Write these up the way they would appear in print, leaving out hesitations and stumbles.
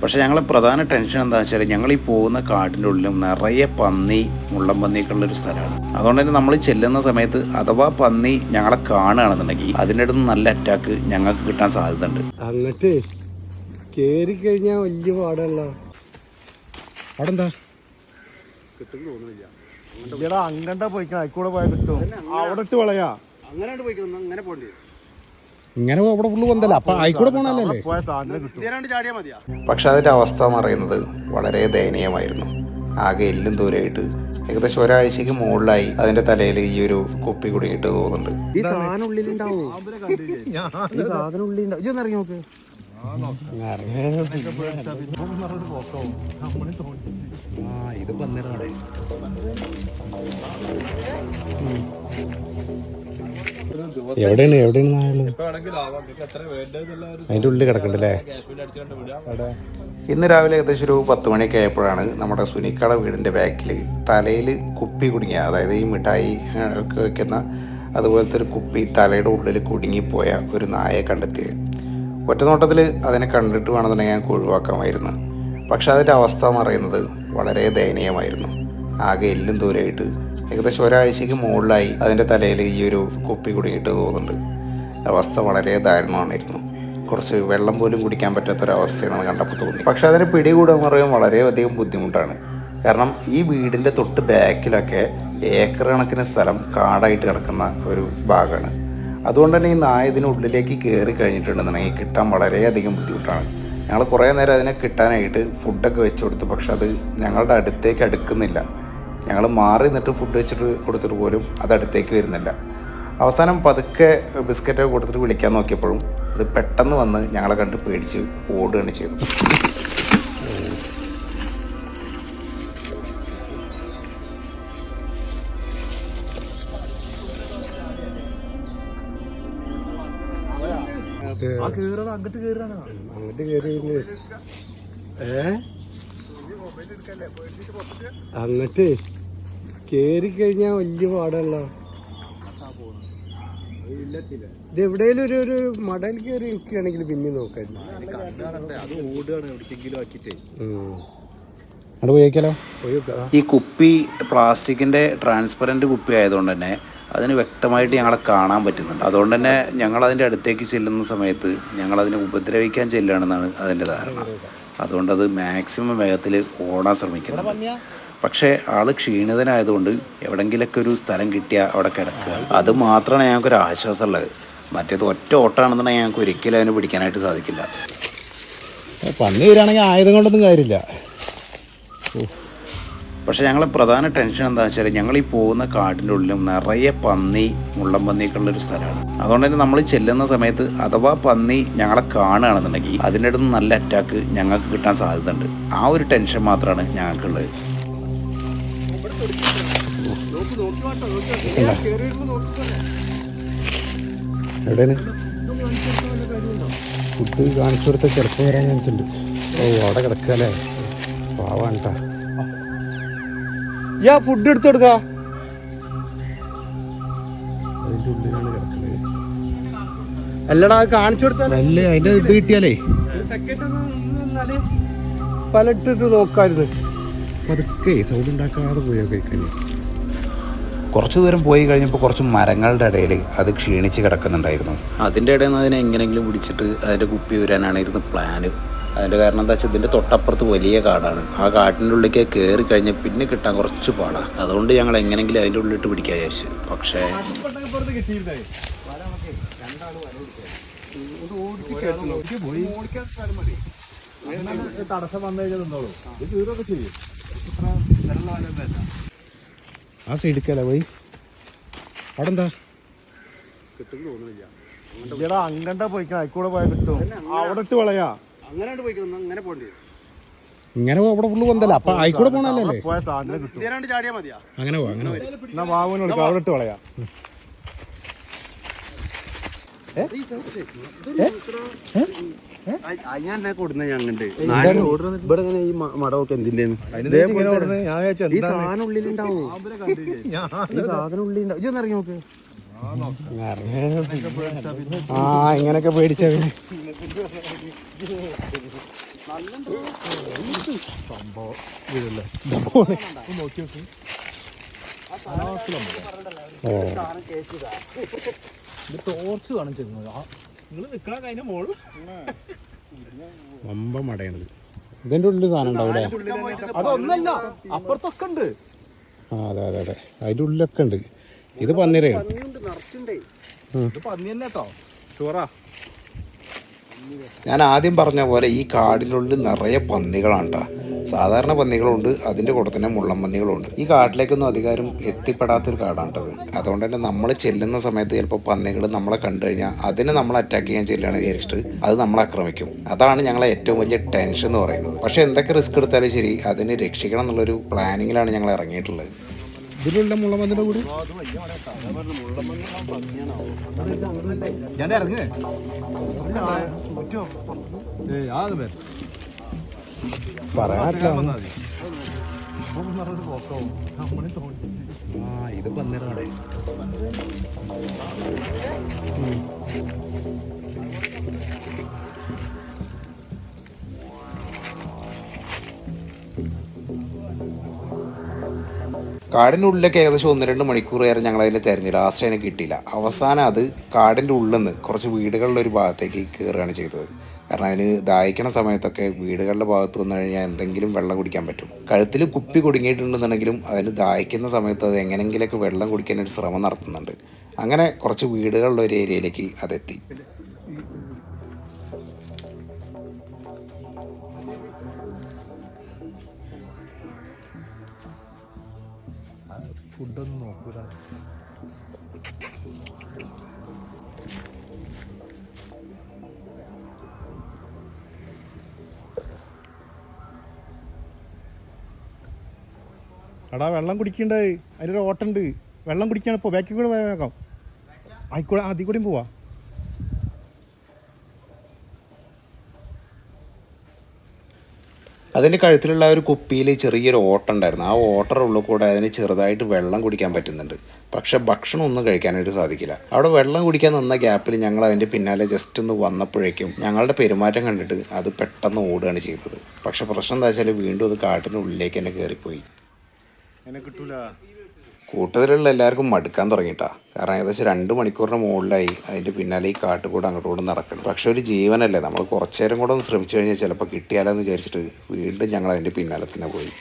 പക്ഷേ ഞങ്ങളെ പ്രധാന ടെൻഷൻ എന്താണെന്ന് വെച്ചാൽ ഞങ്ങൾ ഈ പോകുന്ന കാട്ടിൻ്റെ ഉള്ളിലും നിറയെ പന്നി, മുള്ളം പന്നിയൊക്കെ ഉള്ളൊരു സ്ഥലമാണ്. അതുകൊണ്ട് തന്നെ നമ്മൾ ചെല്ലുന്ന സമയത്ത് അഥവാ പന്നി ഞങ്ങളെ കാണുകയാണെന്നുണ്ടെങ്കിൽ അതിൻ്റെ അടുത്ത് നല്ല അറ്റാക്ക് ഞങ്ങൾക്ക് കിട്ടാൻ സാധ്യതയുണ്ട്. അങ്ങോട്ട് കേറി കഴിഞ്ഞാൽ വലിയ പാടല്ല. അവിടെ എന്താ കിട്ടും തോന്നുന്നില്ല. അങ്ങണ്ട പോയിക്കണം, അയക്കൂടെ പോയാൽ കിട്ടും. അവിടെ ഇട്ട് വളയാ അങ്ങനെ പോയിക്കണം, അങ്ങനെ പോണ്ടി. ഇങ്ങനെ അവിടെ ഫുള്ള് പൊന്തല്ല, അപ്പൊ ആയിക്കൂടെ പോണല്ലേ ചാടിയാ മതിയാ. പക്ഷെ അതിൻ്റെ അവസ്ഥ എന്ന് പറയുന്നത് വളരെ ദയനീയമായിരുന്നു. ആകെ എല്ലും ദൂരമായിട്ട് ഏകദേശം ഒരാഴ്ചക്ക് മുകളിലായി അതിന്റെ തലയിൽ ഈ ഒരു കുപ്പി കുടുങ്ങിയിട്ട് പോകുന്നുണ്ട്. ഈ സാധനം ഉള്ളിലുണ്ടാവും, ഈ സാധനം ഉള്ളിലുണ്ടാവും. ഇതൊന്ന് ഇറങ്ങി നോക്ക്. ഇത് പന്നിരാടെ എവിടെയാണ് അതിന്റെ ഉള്ളിൽ കിടക്കണ്ടല്ലേ. ഇന്ന് രാവിലെ ഏകദേശം ഒരു 10 മണിയൊക്കെ ആയപ്പോഴാണ് നമ്മുടെ സുനിക്കട വീടിൻ്റെ ബാക്കിൽ തലയിൽ കുപ്പി കുടുങ്ങിയ, അതായത് ഈ മിഠായി ഒക്കെ വയ്ക്കുന്ന അതുപോലത്തെ ഒരു കുപ്പി തലയുടെ ഉള്ളിൽ കുടുങ്ങിപ്പോയ ഒരു നായയെ കണ്ടെത്തിയത്. ഒറ്റ നോട്ടത്തിൽ അതിനെ കണ്ടിട്ട് വേണമെന്നുണ്ടെങ്കിൽ ഞങ്ങൾക്ക് ഒഴിവാക്കാമായിരുന്നു. പക്ഷെ അതിൻ്റെ അവസ്ഥ എന്ന് പറയുന്നത് വളരെ ദയനീയമായിരുന്നു. ആകെ എല്ലും ദൂരമായിട്ട് ഏകദേശം ഒരാഴ്ചക്ക് മുകളിലായി അതിൻ്റെ തലയിൽ ഈ ഒരു കുപ്പി കുടുങ്ങിയിട്ട് പോകുന്നുണ്ട്. അവസ്ഥ വളരെ ദാരുണമായിരുന്നു. കുറച്ച് വെള്ളം പോലും കുടിക്കാൻ പറ്റാത്തൊരവസ്ഥയാണെന്ന് കണ്ടപ്പോൾ തോന്നി. പക്ഷെ അതിനെ പിടികൂടുക എന്ന് പറയുമ്പോൾ വളരെയധികം ബുദ്ധിമുട്ടാണ്. കാരണം ഈ വീടിൻ്റെ തൊട്ട് ബാക്കിലൊക്കെ ഏക്കർ കണക്കിന് സ്ഥലം കാടായിട്ട് കിടക്കുന്ന ഒരു ഭാഗമാണ്. അതുകൊണ്ട് തന്നെ ഈ നായ ഇതിനുള്ളിലേക്ക് കയറി കഴിഞ്ഞിട്ടുണ്ടെന്നുണ്ടെങ്കിൽ കിട്ടാൻ വളരെയധികം ബുദ്ധിമുട്ടാണ്. ഞങ്ങൾ കുറേ നേരം അതിനെ കിട്ടാനായിട്ട് ഫുഡൊക്കെ വെച്ച് കൊടുത്തു, പക്ഷെ അത് ഞങ്ങളുടെ അടുത്തേക്ക് അടുക്കുന്നില്ല. ഞങ്ങൾ മാറി നിന്നിട്ട് ഫുഡ് വെച്ചിട്ട് കൊടുത്തിട്ട് പോലും അത് അടുത്തേക്ക് വരുന്നില്ല. അവസാനം പതുക്കെ ബിസ്ക്കറ്റൊക്കെ കൊടുത്തിട്ട് വിളിക്കാൻ നോക്കിയപ്പോഴും അത് പെട്ടെന്ന് വന്ന് ഞങ്ങളെ കണ്ട് പേടിച്ച് ഓടുകയാണ് ചെയ്തത്. അങ്ങോട്ട് കേറാണ്. അങ്ങോട്ട് കേറി കഴിഞ്ഞാൽ വലിയ പാടല്ല. ഇത് എവിടെയെങ്കിലും ഒരു മടയിൽ കയറി നിൽക്കുകയാണെങ്കിൽ പിന്നെ നോക്കായിരുന്നു. ഈ കുപ്പി പ്ലാസ്റ്റിക്കിൻ്റെ ട്രാൻസ്പെറൻറ്റ് കുപ്പി ആയതുകൊണ്ട് തന്നെ അതിന് വ്യക്തമായിട്ട് ഞങ്ങളെ കാണാൻ പറ്റുന്നുണ്ട്. അതുകൊണ്ട് തന്നെ ഞങ്ങൾ അതിൻ്റെ അടുത്തേക്ക് ചെല്ലുന്ന സമയത്ത് ഞങ്ങളതിനെ ഉപദ്രവിക്കാൻ ചെല്ലുകയാണെന്നാണ് അതിൻ്റെ ധാരണ. അതുകൊണ്ട് അത് മാക്സിമം വേഗത്തിൽ ഓടാൻ ശ്രമിക്കുന്നുണ്ട്. പക്ഷേ ആള് ക്ഷീണിതനായതുകൊണ്ട് എവിടെങ്കിലൊക്കെ ഒരു സ്ഥലം കിട്ടിയാൽ അവിടെ കിടക്കുക, അത് മാത്രമാണ് ഞങ്ങൾക്കൊരു ആശ്വാസമുള്ളത്. മറ്റേത് ഒറ്റ ഓട്ടമാണെന്നുണ്ടെങ്കിൽ ഞങ്ങൾക്ക് ഒരിക്കലും അതിന് പിടിക്കാനായിട്ട് സാധിക്കില്ല. പന്നി വരികയാണെങ്കിൽ ആയുധം കൊണ്ടൊന്നും കാര്യമില്ല. പക്ഷേ ഞങ്ങളെ പ്രധാന ടെൻഷൻ എന്താണെന്ന് വെച്ചാൽ ഞങ്ങൾ ഈ പോകുന്ന കാട്ടിൻ്റെ ഉള്ളിലും നിറയെ പന്നി, മുള്ളം പന്നിയൊക്കെ ഉള്ളൊരു സ്ഥലമാണ്. അതുകൊണ്ട് തന്നെ നമ്മൾ ചെല്ലുന്ന സമയത്ത് അഥവാ പന്നി ഞങ്ങളെ കാണുകയാണെന്നുണ്ടെങ്കിൽ അതിൻ്റെ അടുത്ത് നല്ല അറ്റാക്ക് ഞങ്ങൾക്ക് കിട്ടാൻ സാധ്യതയുണ്ട്. ആ ഒരു ടെൻഷൻ മാത്രമാണ് ഞങ്ങൾക്കുള്ളത്. എവിടെയാണ് ഫുഡ് കാണിച്ചു കൊടുത്ത ചിലപ്പോൾ വരാൻ ചാൻസ് ഉണ്ട്. ഓ അവിടെ കിടക്കല്ലേ, പാവാണ് കേട്ടാ. ഫുഡ് എടുത്തു കൊടുക്ക. അതിന്റെ ഉള്ളിലാണ് കിടക്കുന്നത്. അല്ലടാ കാണിച്ചു കൊടുത്താൽ അല്ലേ അതിന്റെ ഇത് കിട്ടിയാലേ പല ഇട്ടിട്ട് നോക്കായിരുന്നു. പതുക്കെ സൗണ്ട് ഉണ്ടാക്കാതെ പോയാൽ കഴിക്കാൻ. കുറച്ച് ദൂരം പോയി കഴിഞ്ഞപ്പോൾ കുറച്ച് മരങ്ങളുടെ ഇടയിൽ അത് ക്ഷീണിച്ച് കിടക്കുന്നുണ്ടായിരുന്നു. അതിൻ്റെ ഇടയിൽ നിന്ന് അതിനെ എങ്ങനെയെങ്കിലും പിടിച്ചിട്ട് അതിൻ്റെ കുപ്പി വരാനായിരുന്നു പ്ലാന്. അതിൻ്റെ കാരണം എന്താ വെച്ചാൽ ഇതിൻ്റെ തൊട്ടപ്പുറത്ത് വലിയ കാടാണ്. ആ കാട്ടിൻ്റെ ഉള്ളിലേക്ക് കയറി കഴിഞ്ഞാൽ പിന്നെ കിട്ടാൻ കുറച്ച് പാടാണ്. അതുകൊണ്ട് ഞങ്ങൾ എങ്ങനെയെങ്കിലും അതിൻ്റെ ഉള്ളിലിട്ട് പിടിക്കാൻ വിചാരിച്ചു. പക്ഷേ തടസ്സം വന്നു കഴിഞ്ഞാൽ നിന്നോളൂ, ഇത് കീറൊക്കെ ചെയ്യും. ആ സൈഡിക്കല്ല പോയി. അവിടെ എന്താ കിട്ടും തോന്നുന്നില്ല. അങ്ങണ്ട പോയിക്കണം, അയക്കൂടെ പോയാൽ കിട്ടും. അവിടെ ഇട്ട് വളയാ അങ്ങനെ പോയിക്കണം, അങ്ങനെ പോണ്ടി. ഇങ്ങനെ അവിടെ ഫുള്ള് പൊന്തല്ല, അപ്പൊ ആയിക്കൂടെ പോണല്ലേ. ചാടിയാ മതിയാ. അങ്ങനെ പോവാ, അങ്ങനെ എന്നാ ബാബുവിനെ വിളിക്കാം. അവിടെ ഇട്ട് വളയാ. ഞാൻ കൊടുന്ന ഞങ്ങണ്ട് ഇവിടെ ഇങ്ങനെ ഈ മടമൊക്കെ എന്തിന്റെ ഈ സാധനം ഉള്ളിലുണ്ടാവും, ഈ സാധനം ഉള്ളിലുണ്ടാവും. ഇതൊന്ന് ഇറങ്ങി നോക്ക്. ആ ഇങ്ങനൊക്കെ പേടിച്ച സംഭവം വീഴല്ലേ നോക്കി നോക്കി ടോർച്ച് കാണും ചെയ്യുന്നത് നിങ്ങൾ നിൽക്കണ കഴിഞ്ഞ മോള് വമ്പ മടയാണിത്. ഇതിൻ്റെ ഉള്ളിൽ സാധനം ഉണ്ടാവില്ലേ? അതൊന്നല്ല, അപ്പുറത്തൊക്കെ ഉണ്ട്. ആ അതെ അതെ അതെ, അതിൻ്റെ ഉള്ളിലൊക്കെ ഉണ്ട്. ഇത് പന്നിരയാണ്. ഇത് പന്നി തന്നെ കേട്ടോ, ഷുവറാ. ഞാൻ ആദ്യം പറഞ്ഞ പോലെ ഈ കാടിനുള്ളിൽ നിറയെ പന്നികളാണ് കേട്ടോ. സാധാരണ പന്നികളുണ്ട്, അതിൻ്റെ കൂടെ തന്നെ മുള്ളൻ പന്നികളുണ്ട്. ഈ കാട്ടിലേക്കൊന്നും അധികാരം എത്തിപ്പെടാത്തൊരു കാടാണ് കേട്ടത്. അതുകൊണ്ട് തന്നെ നമ്മൾ ചെല്ലുന്ന സമയത്ത് ചിലപ്പോൾ പന്നികൾ നമ്മളെ കണ്ടു കഴിഞ്ഞാൽ അതിനെ നമ്മൾ അറ്റാക്ക് ചെയ്യാൻ ചെല്ലുകയാണെന്ന് വിചാരിച്ചിട്ട് അത് നമ്മളെ ആക്രമിക്കും. അതാണ് ഞങ്ങളെ ഏറ്റവും വലിയ ടെൻഷൻ എന്ന് പറയുന്നത്. പക്ഷേ എന്തൊക്കെ റിസ്ക് എടുത്താലും ശരി, അതിനെ രക്ഷിക്കണം എന്നുള്ളൊരു പ്ലാനിങ്ങിലാണ് ഞങ്ങൾ ഇറങ്ങിയിട്ടുള്ളത്. ഇതിലുള്ള മുള്ളമന്തിൻ്റെ കൂടി ഞാൻ ഇറങ്ങേ പറയാൻ ഇത് പന്നിരാണ്. കാടിൻ്റെ ഉള്ളിലേക്ക് ഏകദേശം 1-2 മണിക്കൂർ നേരം ഞങ്ങൾ അതിനെ തിരഞ്ഞു. ലാസ്റ്റ് അതിനെ കിട്ടിയില്ല. അവസാനം അത് കാടിൻ്റെ ഉള്ളിൽ നിന്ന് കുറച്ച് വീടുകളുടെ ഒരു ഭാഗത്തേക്ക് കയറുകയാണ് ചെയ്തത്. കാരണം അതിന് ദാഹിക്കണ സമയത്തൊക്കെ വീടുകളുടെ ഭാഗത്ത് വന്നു കഴിഞ്ഞാൽ എന്തെങ്കിലും വെള്ളം കുടിക്കാൻ പറ്റും. കഴുത്തിൽ കുപ്പി കുടുങ്ങിയിട്ടുണ്ടെന്നുണ്ടെങ്കിലും അതിന് ദാഹിക്കുന്ന സമയത്ത് അത് എങ്ങനെയെങ്കിലൊക്കെ വെള്ളം കുടിക്കാനൊരു ശ്രമം നടത്തുന്നുണ്ട്. അങ്ങനെ കുറച്ച് വീടുകളുടെ ഒരു ഏരിയയിലേക്ക് അതെത്തി. ഫുഡൊന്നും നോക്കൂല. എടാ വെള്ളം കുടിക്കണ്ടേ, അതിലൊരു ഓട്ടുണ്ട്. വെള്ളം കുടിക്കാണ് ഇപ്പോൾ, ബാക്കിൽ കൂടെ വേഗം ആയിക്കൂടെ, അതിൽ കൂടെയും പോവാ. അതിൻ്റെ കഴുത്തിലുള്ള ഒരു കുപ്പിയിൽ ചെറിയൊരു ഓട്ടുണ്ടായിരുന്നു. ആ ഓട്ടയുടെ ഉള്ളിൽ കൂടെ അതിന് ചെറുതായിട്ട് വെള്ളം കുടിക്കാൻ പറ്റുന്നുണ്ട്. പക്ഷെ ഭക്ഷണം ഒന്നും കഴിക്കാനായിട്ട് സാധിക്കില്ല. അവിടെ വെള്ളം കുടിക്കാൻ നിന്ന ഗ്യാപ്പിൽ ഞങ്ങൾ അതിൻ്റെ പിന്നാലെ ജസ്റ്റ് ഒന്ന് വന്നപ്പോഴേക്കും ഞങ്ങളുടെ പെരുമാറ്റം കണ്ടിട്ട് അത് പെട്ടെന്ന് ഓടുകയാണ് ചെയ്തത്. പക്ഷെ പ്രശ്നം എന്താ വെച്ചാൽ വീണ്ടും അത് കാട്ടിൻ്റെ ഉള്ളിലേക്ക് തന്നെ കയറിപ്പോയി. എന്നെ കിട്ടൂല. കൂട്ടത്തിലുള്ള എല്ലാവർക്കും മടുക്കാൻ തുടങ്ങിയിട്ടാ. കാരണം ഏകദേശം 2 മണിക്കൂറിന് മുകളിലായി അതിൻ്റെ പിന്നാലെ ഈ കാട്ടുകൂടെ അങ്ങോട്ടും നടക്കണം. പക്ഷെ ഒരു ജീവനല്ലേ, നമ്മൾ കുറച്ചു നേരം കൂടെ ഒന്ന് ശ്രമിച്ചു കഴിഞ്ഞാൽ ചിലപ്പോൾ കിട്ടിയാലോ എന്ന് വിചാരിച്ചിട്ട് വീണ്ടും ഞങ്ങൾ അതിൻ്റെ പിന്നാലെ തന്നെ പോയി.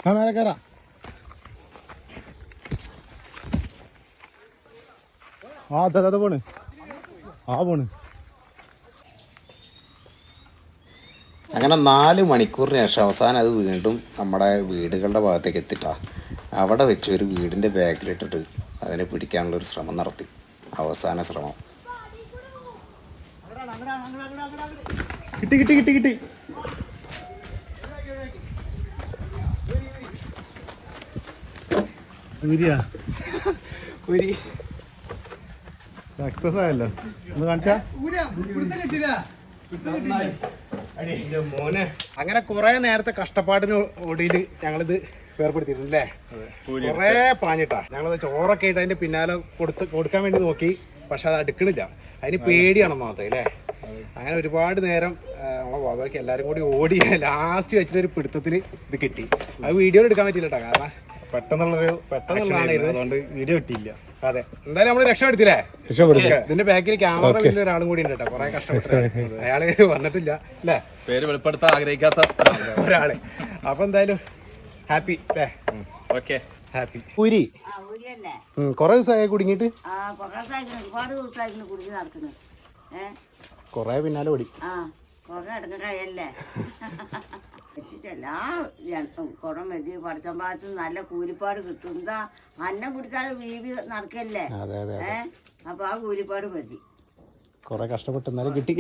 ആ മേലെ കയറാ. ആ അതെ പോണ്, പോണ്. അങ്ങനെ 4 മണിക്കൂറിന് ശേഷം അവസാനം അത് വീണ്ടും നമ്മുടെ വീടുകളുടെ ഭാഗത്തേക്ക് എത്തിട്ടാ. അവിടെ വെച്ച് ഒരു വീടിൻ്റെ ബാക്കിലിട്ടിട്ട് അതിനെ പിടിക്കാനുള്ളൊരു ശ്രമം നടത്തി. അവസാന ശ്രമം കിട്ടി കിട്ടി കിട്ടി കിട്ടി. സക്സസ് ആയല്ലോ. ഒന്ന് കാണിച്ചാ മോനെ. അങ്ങനെ കുറെ നേരത്തെ കഷ്ടപ്പാടിന് ഓടിയിട്ട് ഞങ്ങളിത് ഏർപ്പെടുത്തിയിട്ടുണ്ടല്ലേ. കുറെ പാഞ്ഞിട്ടാ ഞങ്ങളത് ചോറൊക്കെ ആയിട്ട് അതിന്റെ പിന്നാലെ കൊടുക്കാൻ വേണ്ടി നോക്കി. പക്ഷെ അത് അടുക്കണില്ല, അതിന് പേടിയാണെന്ന് മാത്രമേ അല്ലേ. അങ്ങനെ ഒരുപാട് നേരം നമ്മളെ ബാബയ്ക്ക് എല്ലാവരും കൂടി ഓടി ലാസ്റ്റ് വെച്ചിട്ടൊരു പിടുത്തത്തിൽ ഇത് കിട്ടി. അത് വീഡിയോ എടുക്കാൻ പറ്റില്ല കേട്ടോ, കാരണം പെട്ടെന്നുള്ളതാണ് ഇത്. അതുകൊണ്ട് വീഡിയോ കിട്ടിയില്ല. അതെ, എന്തായാലും നമ്മള് രക്ഷപ്പെടുത്തില്ലേ. ഇതിന്റെ ബാക്കിൽ ക്യാമറ വീട്ടിൽ ഒരാളും കൂടി ഉണ്ട് കേട്ടോ, കുറെ കഷ്ടപ്പെട്ട അയാള് വന്നിട്ടില്ല അല്ലേ, പേര് വെളിപ്പെടുത്താൻ ആഗ്രഹിക്കാത്ത ഒരാള്. അപ്പൊ എന്തായാലും ഹാപ്പി അല്ലേ. Okay, happy. ഉരി കൊറേ ദിവസമായി കുടുങ്ങിട്ട്. കൊറേ പിന്നാലെ ഓടി. എല്ലാ കുറെ മതി പഠിച്ച ഭാഗത്ത് നല്ല കൂലിപ്പാട് കിട്ടും. എന്താ അന്നം കുടിക്കാതെ വീവി നടക്കല്ലേ? അപ്പൊ ആ കൂലിപ്പാട് മതി. കുറെ കഷ്ടപ്പെട്ട് എന്നാലും കിട്ടി.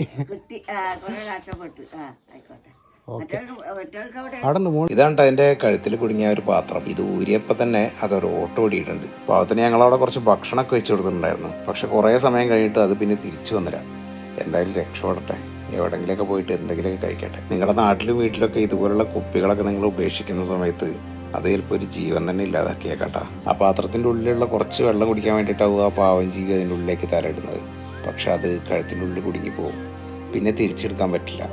കുറെ കഷ്ടപ്പെട്ട്. ആയിക്കോട്ടെ. ഇതാണ് അതിന്റെ കഴുത്തിൽ കുടുങ്ങിയ ഒരു പാത്രം. ഇത് ഊരിയപ്പോ തന്നെ അതൊരു ഓട്ടോ ഓടിയിട്ടുണ്ട്. പാവത്തിന് ഞങ്ങളവിടെ കുറച്ച് ഭക്ഷണമൊക്കെ വെച്ച് കൊടുത്തിട്ടുണ്ടായിരുന്നു. പക്ഷെ കുറെ സമയം കഴിഞ്ഞിട്ട് അത് പിന്നെ തിരിച്ചു വന്നില്ല. എന്തായാലും രക്ഷപ്പെടട്ടെ, എവിടെങ്കിലൊക്കെ പോയിട്ട് എന്തെങ്കിലുമൊക്കെ കഴിക്കട്ടെ. നിങ്ങളുടെ നാട്ടിലും വീട്ടിലൊക്കെ ഇതുപോലുള്ള കുപ്പികളൊക്കെ നിങ്ങൾ ഉപേക്ഷിക്കുന്ന സമയത്ത് അത് ചിലപ്പോൾ ഒരു ജീവൻ തന്നെ ഇല്ലാതാക്കിയേക്കാട്ടാ. ആ പാത്രത്തിന്റെ ഉള്ളിലുള്ള കുറച്ച് വെള്ളം കുടിക്കാൻ വേണ്ടിയിട്ടാവും ആ പാവം ജീവി അതിൻ്റെ ഉള്ളിലേക്ക് തലയിടുന്നത്. പക്ഷെ അത് കഴുത്തിൻ്റെ ഉള്ളിൽ കുടുങ്ങിപ്പോവും. പിന്നെ തിരിച്ചെടുക്കാൻ പറ്റില്ല.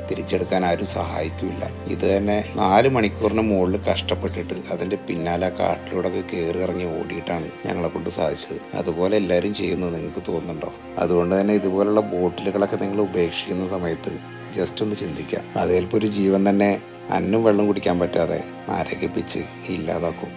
തിരിച്ചെടുക്കാൻ ആരും സഹായിക്കില്ല. ഇത് തന്നെ 4 മണിക്കൂറിന് മുകളിൽ കഷ്ടപ്പെട്ടിട്ട് അതിൻ്റെ പിന്നാലെ കാട്ടിലൂടെ കയറി ഇറങ്ങി ഓടിയിട്ടാണ് ഞങ്ങളെ കൊണ്ട് സാധിച്ചത്. അതുപോലെ എല്ലാവരും ചെയ്യുന്നത് നിങ്ങൾക്ക് തോന്നുന്നുണ്ടോ? അതുകൊണ്ട് തന്നെ ഇതുപോലുള്ള ബോട്ടിലുകളൊക്കെ നിങ്ങൾ ഉപേക്ഷിക്കുന്ന സമയത്ത് ജസ്റ്റ് ഒന്ന് ചിന്തിക്കുക. അത് ചിലപ്പോൾ ഒരു ജീവൻ തന്നെ അന്നും വെള്ളം കുടിക്കാൻ പറ്റാതെ നരകിപ്പിച്ച് ഇല്ലാതാക്കും.